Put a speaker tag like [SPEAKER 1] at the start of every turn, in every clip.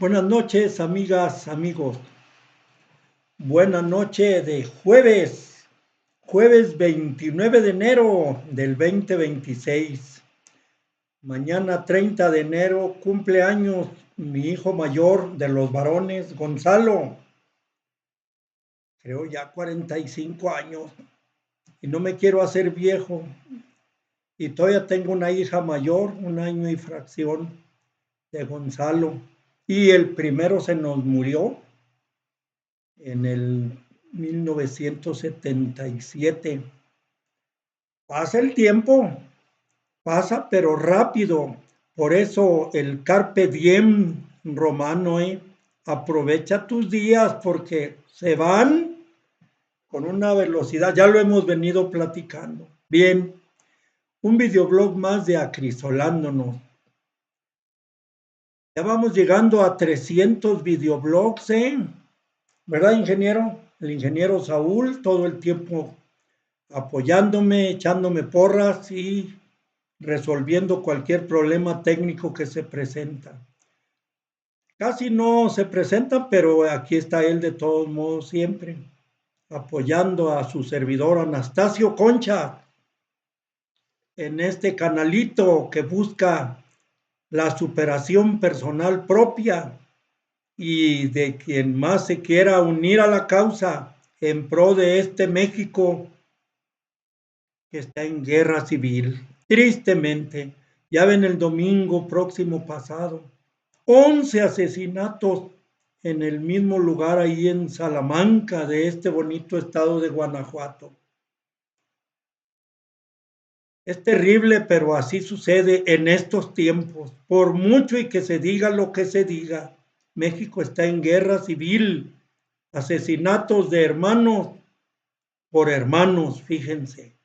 [SPEAKER 1] Buenas noches, amigas, amigos. Buena noche de jueves 29 de enero del 2026. Mañana 30 de enero cumple años mi hijo mayor de los varones, Gonzalo. Creo ya 45 años y no me quiero hacer viejo. Y todavía tengo una hija mayor, 1 año y fracción de Gonzalo. Y el primero se nos murió en el 1977. Pasa el tiempo, pasa pero rápido. Por eso el carpe diem romano, aprovecha tus días porque se van con una velocidad, ya lo hemos venido platicando. Bien, un videoblog más de Acrisolándonos. Ya vamos llegando a 300 videoblogs, ¿verdad, ingeniero? El ingeniero Saúl todo el tiempo apoyándome, echándome porras y resolviendo cualquier problema técnico que se presenta. Casi no se presentan, pero aquí está él de todos modos siempre, apoyando a su servidor Anastasio Concha en este canalito que busca la superación personal propia y de quien más se quiera unir a la causa en pro de este México que está en guerra civil. Tristemente, ya ven el domingo próximo pasado, 11 asesinatos en el mismo lugar ahí en Salamanca de este bonito estado de Guanajuato. Es terrible, pero así sucede en estos tiempos. Por mucho y que se diga lo que se diga, México está en guerra civil. Asesinatos de hermanos por hermanos, fíjense.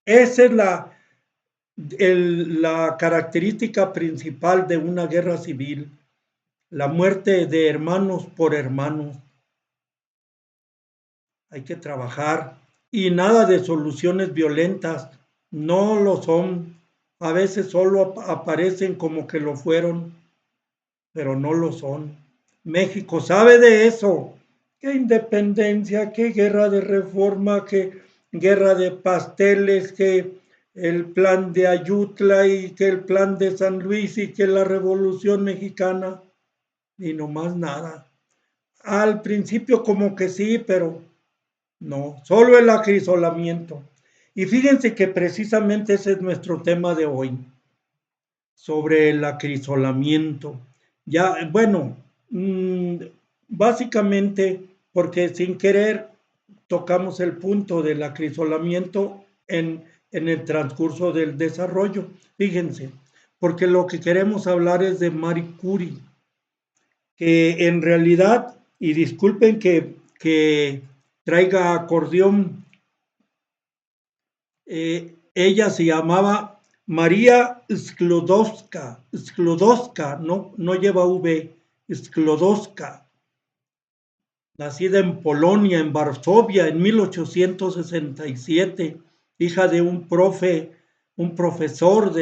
[SPEAKER 1] Esa es la característica principal de una guerra civil, la muerte de hermanos por hermanos. Hay que trabajar y nada de soluciones violentas, no lo son. A veces solo aparecen como que lo fueron, pero no lo son. México sabe de eso. Qué independencia, qué guerra de reforma, qué guerra de pasteles, que el plan de Ayutla y que el plan de San Luis y que la Revolución Mexicana y no más nada. Al principio como que sí, pero no, solo el acrisolamiento. Y fíjense que precisamente ese es nuestro tema de hoy, sobre el acrisolamiento. Ya, bueno, básicamente porque sin querer tocamos el punto del acrisolamiento en el transcurso del desarrollo. Fíjense, porque lo que queremos hablar es de Marie Curie, que en realidad, y disculpen que traiga acordeón, ella se llamaba María Sklodowska, no lleva V, Sklodowska, nacida en Polonia, en Varsovia, en 1867, hija de un profesor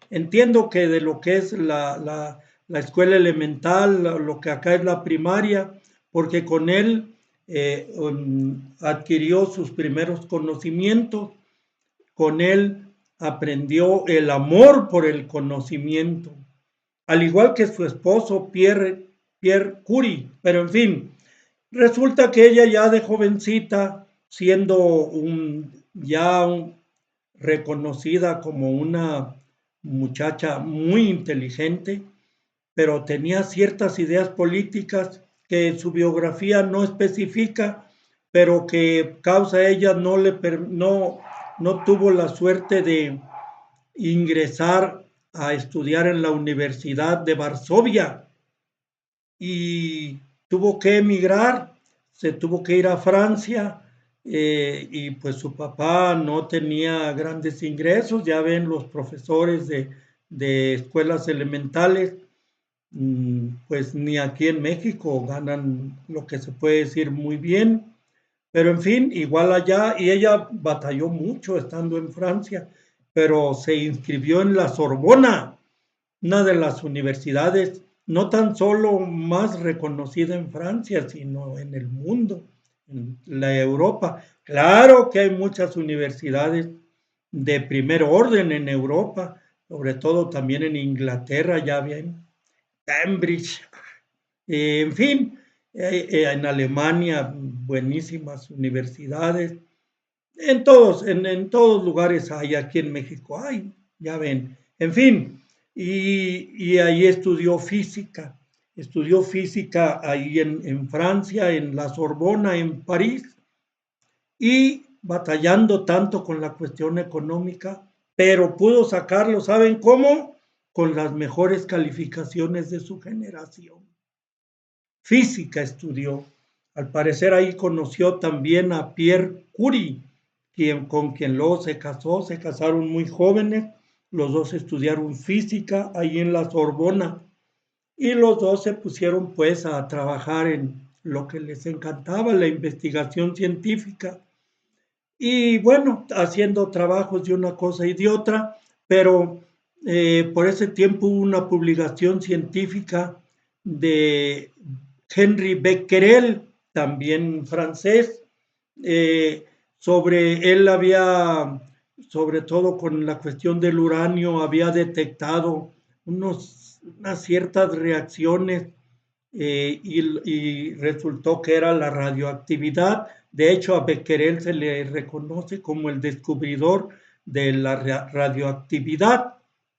[SPEAKER 1] entiendo que de lo que es la escuela elemental, lo que acá es la primaria, porque con él adquirió sus primeros conocimientos, con él aprendió el amor por el conocimiento, al igual que su esposo Pierre Curie, pero en fin, resulta que ella ya de jovencita, siendo reconocida como una muchacha muy inteligente, pero tenía ciertas ideas políticas que su biografía no especifica, pero que causa ella no tuvo la suerte de ingresar a estudiar en la Universidad de Varsovia y tuvo que emigrar, se tuvo que ir a Francia, y pues su papá no tenía grandes ingresos, ya ven los profesores de escuelas elementales, pues ni aquí en México ganan lo que se puede decir muy bien, pero en fin, igual allá, y ella batalló mucho estando en Francia, pero se inscribió en la Sorbona, una de las universidades no tan solo más reconocida en Francia, sino en el mundo, en la Europa. Claro que hay muchas universidades de primer orden en Europa, sobre todo también en Inglaterra, ya bien, Cambridge, en fin, en Alemania, buenísimas universidades. En todos lugares hay, aquí en México hay, ya ven. En fin, y ahí estudió física ahí en Francia, en la Sorbona, en París, y batallando tanto con la cuestión económica, pero pudo sacarlo, ¿saben cómo? Con las mejores calificaciones de su generación. Física estudió. Al parecer ahí conoció también a Pierre Curie, con quien luego se casaron muy jóvenes, los dos estudiaron física ahí en la Sorbona y los dos se pusieron pues a trabajar en lo que les encantaba, la investigación científica y bueno, haciendo trabajos de una cosa y de otra, pero por ese tiempo hubo una publicación científica de Henri Becquerel, también francés, eh, sobre él había, sobre todo con la cuestión del uranio, había detectado unas ciertas reacciones y resultó que era la radioactividad. De hecho, a Becquerel se le reconoce como el descubridor de la radioactividad.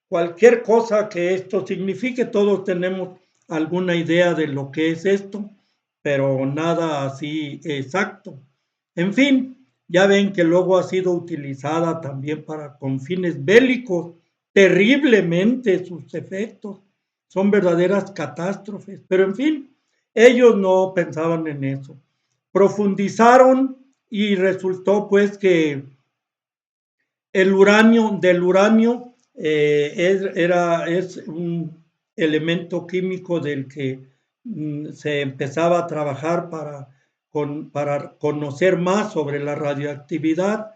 [SPEAKER 1] Cualquier cosa que esto signifique, todos tenemos alguna idea de lo que es esto, pero nada así exacto. En fin, ya ven que luego ha sido utilizada también con fines bélicos, terriblemente sus efectos son verdaderas catástrofes, pero en fin, ellos no pensaban en eso. Profundizaron y resultó pues que del uranio es un elemento químico del que se empezaba a trabajar para conocer más sobre la radioactividad.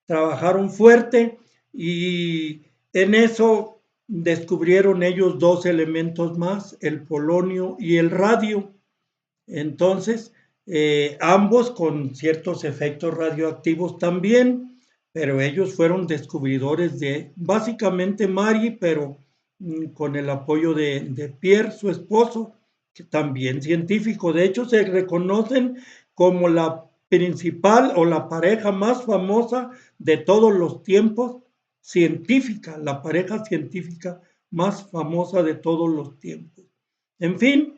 [SPEAKER 1] Trabajaron fuerte y en eso descubrieron ellos dos elementos más, el polonio y el radio. Entonces, ambos con ciertos efectos radioactivos también, pero ellos fueron descubridores de básicamente Marie, pero con el apoyo de Pierre, su esposo, que también científico. De hecho, se reconocen como la principal o la pareja más famosa de todos los tiempos científica, la pareja científica más famosa de todos los tiempos. En fin,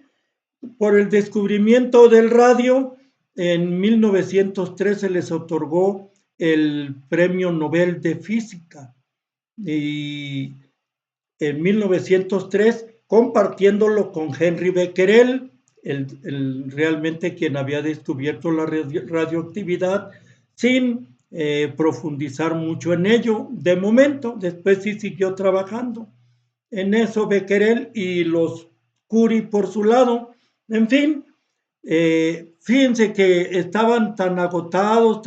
[SPEAKER 1] por el descubrimiento del radio, en 1913 les otorgó el Premio Nobel de Física y en 1903 compartiéndolo con Henri Becquerel, realmente quien había descubierto la radioactividad sin profundizar mucho en ello de momento. Después sí siguió trabajando en eso Becquerel y los Curie por su lado. En fin, fíjense que estaban tan agotados,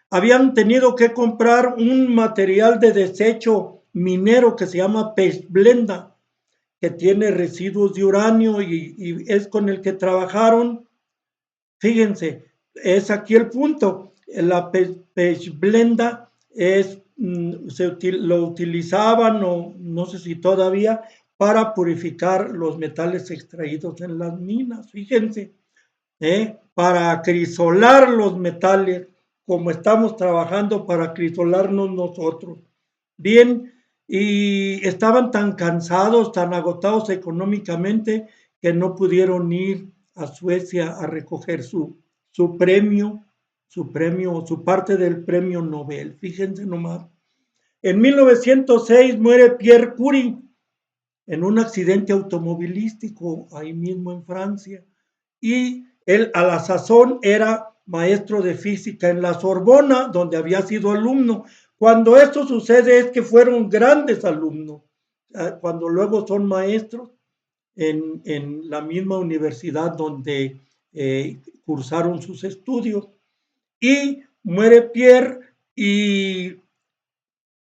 [SPEAKER 1] habían tenido que comprar un material de desecho minero que se llama pechblenda, que tiene residuos de uranio y es con el que trabajaron. Fíjense, es aquí el punto. La pechblenda lo utilizaban, o no sé si todavía, para purificar los metales extraídos en las minas. Fíjense, para acrisolar los metales, como estamos trabajando para acrisolarnos nosotros. Bien, y estaban tan cansados, tan agotados económicamente, que no pudieron ir a Suecia a recoger su premio, su parte del premio Nobel. Fíjense nomás. En 1906 muere Pierre Curie en un accidente automovilístico ahí mismo en Francia. Y él a la sazón era maestro de física en la Sorbona, donde había sido alumno. Cuando esto sucede es que fueron grandes alumnos, cuando luego son maestros en la misma universidad donde cursaron sus estudios. Y muere Pierre y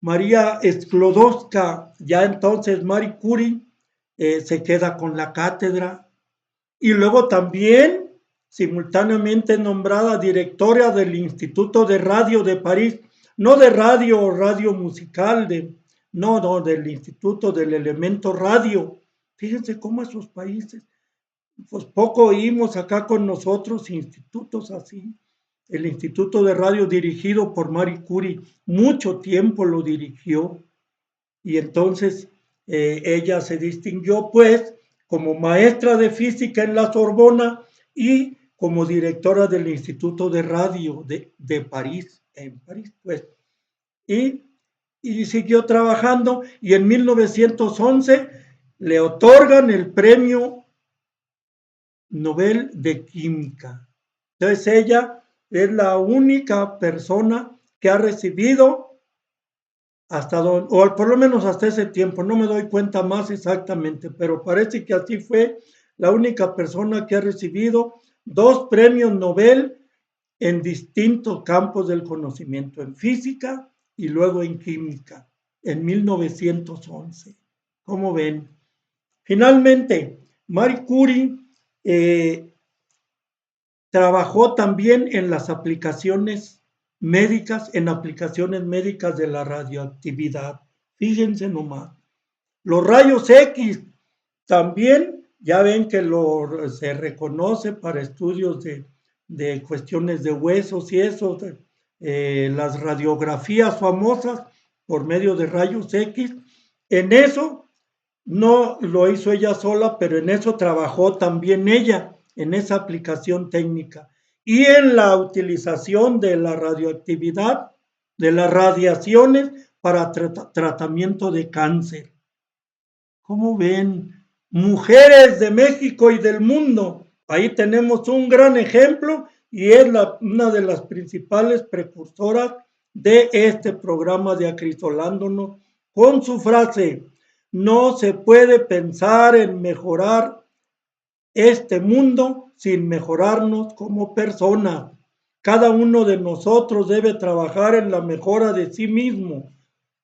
[SPEAKER 1] María Sklodowska, ya entonces Marie Curie, se queda con la cátedra. Y luego también, simultáneamente nombrada directora del Instituto de Radio de París, no de radio musical, no, del Instituto del Elemento Radio. Fíjense cómo esos países, pues poco oímos acá con nosotros institutos así. El Instituto de Radio dirigido por Marie Curie, mucho tiempo lo dirigió, y entonces ella se distinguió pues como maestra de física en la Sorbona y como directora del Instituto de Radio de París, en París pues. Y, y siguió trabajando, y en 1911 le otorgan el premio Nobel de Química. Entonces ella es la única persona que ha recibido hasta donde, o por lo menos hasta ese tiempo, no me doy cuenta más exactamente, pero parece que así fue, la única persona que ha recibido 2 premios Nobel en distintos campos del conocimiento, en física y luego en química, en 1911. ¿Cómo ven? Finalmente, Marie Curie trabajó también en las aplicaciones médicas, de la radioactividad. Fíjense nomás. Los rayos X también, ya ven que se reconoce para estudios de cuestiones de huesos y eso, las radiografías famosas por medio de rayos X. En eso no lo hizo ella sola, pero en eso trabajó también ella, en esa aplicación técnica. Y en la utilización de la radioactividad, de las radiaciones para tratamiento de cáncer. ¿Cómo ven? Mujeres de México y del mundo. Ahí tenemos un gran ejemplo y es una de las principales precursoras de este programa de Acrisolándonos con su frase: no se puede pensar en mejorar este mundo sin mejorarnos como personas. Cada uno de nosotros debe trabajar en la mejora de sí mismo.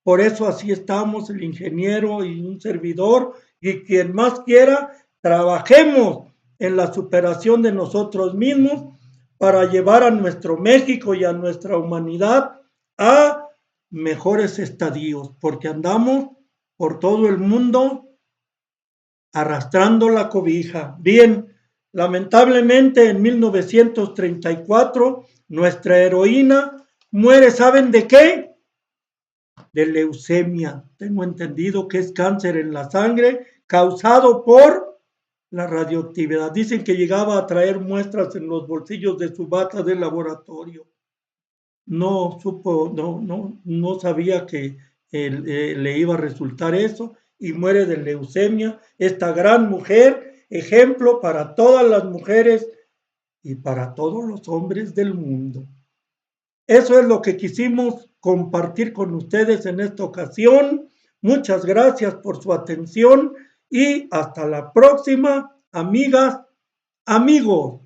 [SPEAKER 1] Por eso así estamos el ingeniero y un servidor, y quien más quiera, trabajemos en la superación de nosotros mismos para llevar a nuestro México y a nuestra humanidad a mejores estadios, porque andamos por todo el mundo arrastrando la cobija. Bien, lamentablemente en 1934 nuestra heroína muere, ¿saben de qué? De leucemia. Tengo entendido que es cáncer en la sangre causado por la radioactividad. Dicen que llegaba a traer muestras en los bolsillos de su bata de laboratorio. No sabía que le iba a resultar eso, y muere de leucemia. Esta gran mujer, ejemplo para todas las mujeres y para todos los hombres del mundo. Eso es lo que quisimos compartir con ustedes en esta ocasión. Muchas gracias por su atención y hasta la próxima, amigas, amigos.